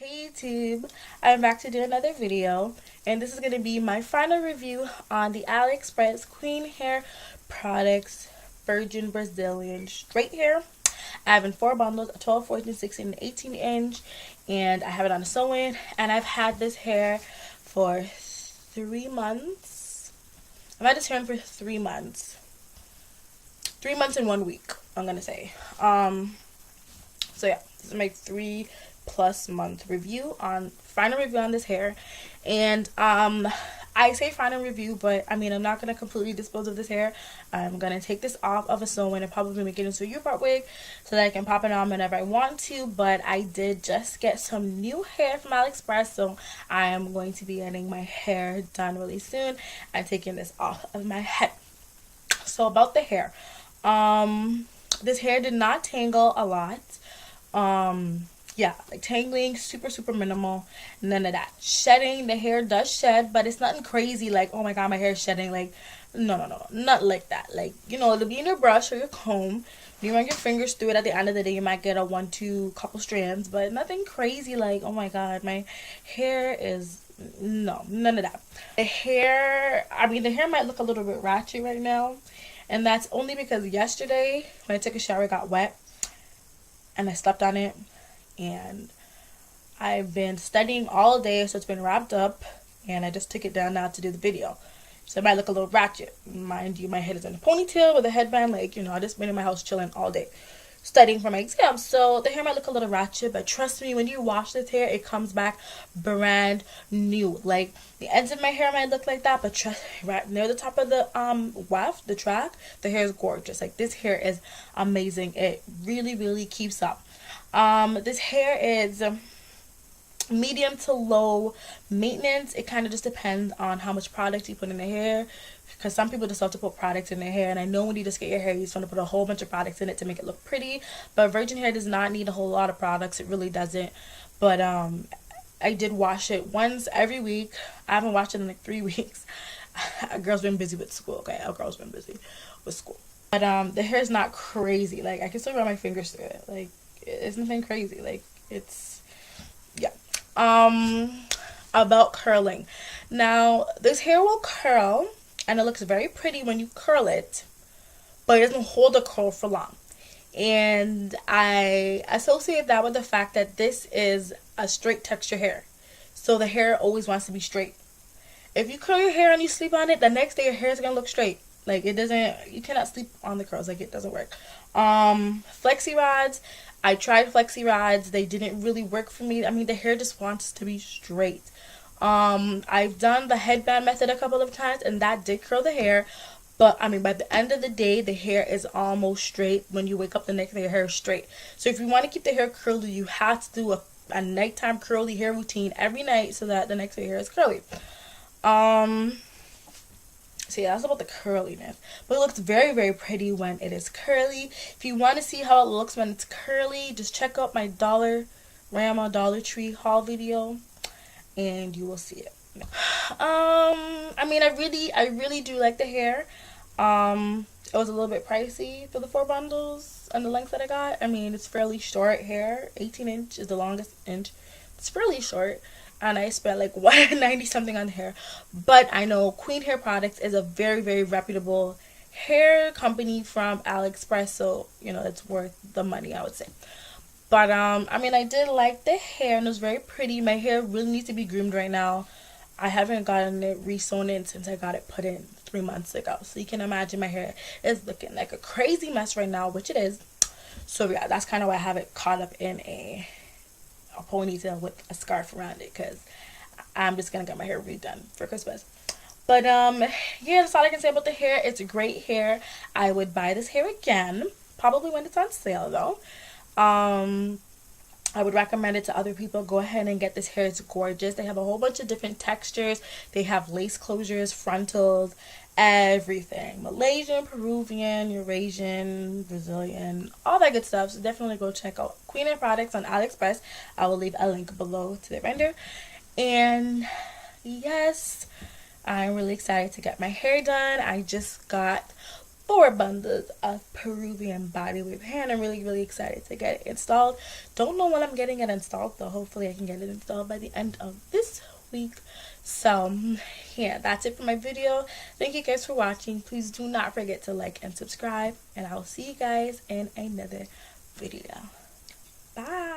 Hey YouTube, I'm back to do another video, and this is going to be my final review on the Aliexpress Queen Hair Products Virgin Brazilian Straight Hair. I have in 4 bundles, a 12, 14, 16, and 18 inch, and I have it on a sew-in, and I've had this hair for 3 months. I've had this hair for 3 months. 3 months and 1 week, I'm going to say. So yeah, this is my 3+ month review on final review on this hair. And I say final review, but I mean, I'm not going to completely dispose of this hair. I'm going to take this off of a sew-in and probably make it into a U-part wig so that I can pop it on whenever I want to. But I did just get some new hair from Aliexpress, so I am going to be getting my hair done really soon and taking this off of my head. So about the hair, this hair did not tangle a lot. Yeah, like tangling, super minimal, none of that. Shedding, the hair does shed, but it's nothing crazy like, oh my god, my hair is shedding. Like, no, not like that. Like, you know, it'll be in your brush or your comb. You run your fingers through it. At the end of the day, you might get a 1-2 couple strands, but nothing crazy like, oh my god, my hair is, no, none of that. The hair, I mean, the hair might look a little bit ratchet right now, and that's only because yesterday when I took a shower, it got wet and I slept on it, and I've been studying all day, so it's been wrapped up, and I just took it down now to do the video. So it might look a little ratchet. Mind you, my head is in a ponytail with a headband. Like, you know, I just been in my house chilling all day studying for my exam, so the hair might look a little ratchet, but trust me, when you wash this hair, it comes back brand new. Like, the ends of my hair might look like that, but trust me, right near the top of the weft, the track, the hair is gorgeous. Like, this hair is amazing. It really keeps up. This hair is medium to low maintenance. It kind of just depends on how much product you put in the hair, because some people just love to put products in their hair, and I know when you just get your hair, you just want to put a whole bunch of products in it to make it look pretty, but virgin hair does not need a whole lot of products. It really doesn't. But I did wash it once every week. I haven't washed it in like 3 weeks. A girl's been busy with school. Okay, a girl's been busy with school, but the hair is not crazy. Like, I can still run my fingers through it. Like, it's nothing crazy. Like, it's, yeah. About curling. Now, this hair will curl, and it looks very pretty when you curl it, but it doesn't hold the curl for long. And I associate that with the fact that this is a straight texture hair, so the hair always wants to be straight. If you curl your hair and you sleep on it, the next day your hair is gonna look straight. Like, it doesn't, you cannot sleep on the curls. Like, it doesn't work. Flexi rods, I tried flexi rods. They didn't really work for me. I mean, the hair just wants to be straight. I've done the headband method a couple of times, and that did curl the hair. But, I mean, by the end of the day, the hair is almost straight. When you wake up the next day, your hair is straight. So if you want to keep the hair curly, you have to do a nighttime curly hair routine every night so that the next day your hair is curly. So yeah, that's about the curliness. But it looks very pretty when it is curly. If you want to see how it looks when it's curly, just check out my Dollar Tree haul video, and you will see it. I mean, I really do like the hair. It was a little bit pricey for the 4 bundles and the length that I got. I mean, it's fairly short hair. 18 inch is the longest inch. It's fairly short. And I spent like $190 something on the hair. But I know Queen Hair Products is a very reputable hair company from Aliexpress, so you know, it's worth the money, I would say. But I mean, I did like the hair, and it was very pretty. My hair really needs to be groomed right now. I haven't gotten it re-sewn in since I got it put in 3 months ago. So you can imagine my hair is looking like a crazy mess right now, which it is. So yeah, that's kind of why I have it caught up in a ponytail with a scarf around it, because I'm just gonna get my hair redone for Christmas. But yeah, that's all I can say about the hair. It's a great hair. I would buy this hair again, probably when it's on sale though. I would recommend it to other people. Go ahead and get this hair. It's gorgeous. They have a whole bunch of different textures. They have lace closures, frontals, everything. Malaysian, Peruvian, Eurasian, Brazilian, all that good stuff. So definitely go check out Queen Hair Products on Aliexpress. I will leave a link below to their vendor. And yes, I'm really excited to get my hair done. I just got 4 bundles of Peruvian bodywear hair, and I'm really excited to get it installed. Don't know when I'm getting it installed though. Hopefully I can get it installed by the end of this week. So yeah, that's it for my video. Thank you guys for watching. Please do not forget to like and subscribe, and I will see you guys in another video. Bye.